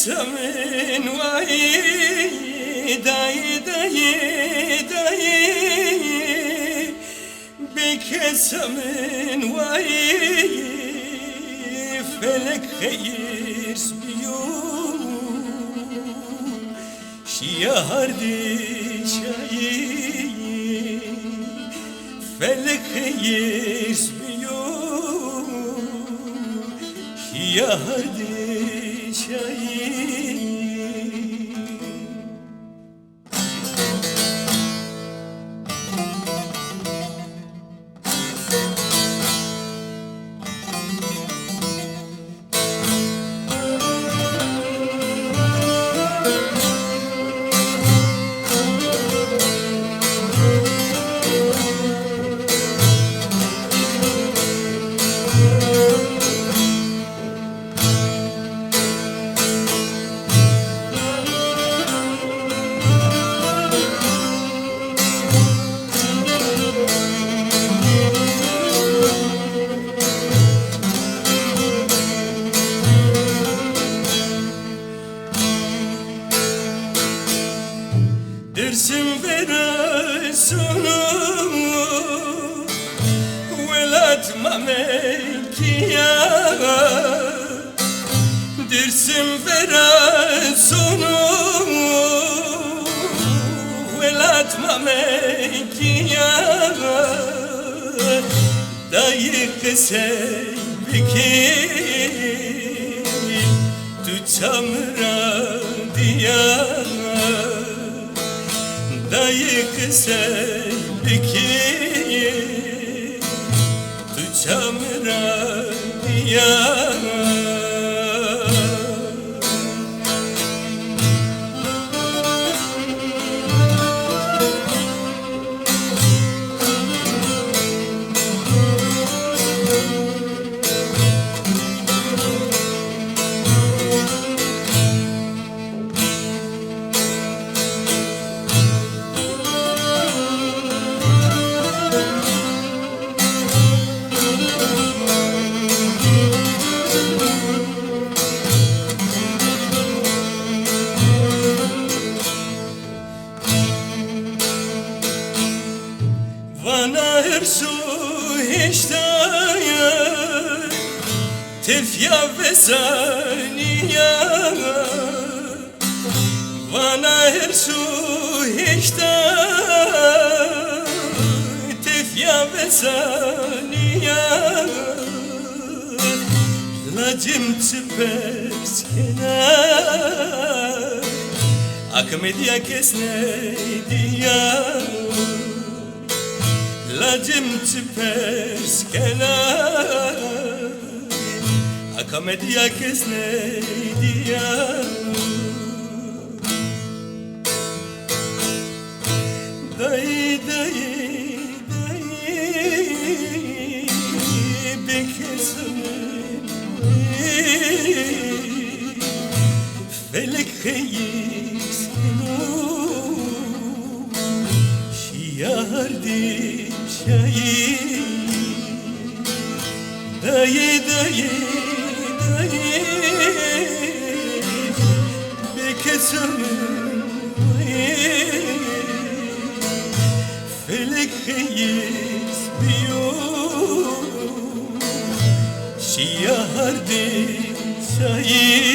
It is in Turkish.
بکسمن وای دای دای دای بکسمن وای فلک خیر بیو شیار دیشایی فلک خیر بیو شیار دیشایی درسم برسونو ولاد ممکیا درسم برسونو ولاد ممکیا دایی قصه بکی تو چمرا دیا dayı kısay biki tu çamra diya Vana ersu heştaya tefya ve saniya Vana ersu heştaya tefya ve saniya Lacim çıpers kenar akmediya kesne diya Lacim çıpers kenar akamediya kesne diya Dayı dayı dayı bekesinin felek hayisinu şiyardi şayi dayı dayı dayı bekesinin felek hayis biyo şiyardi şayi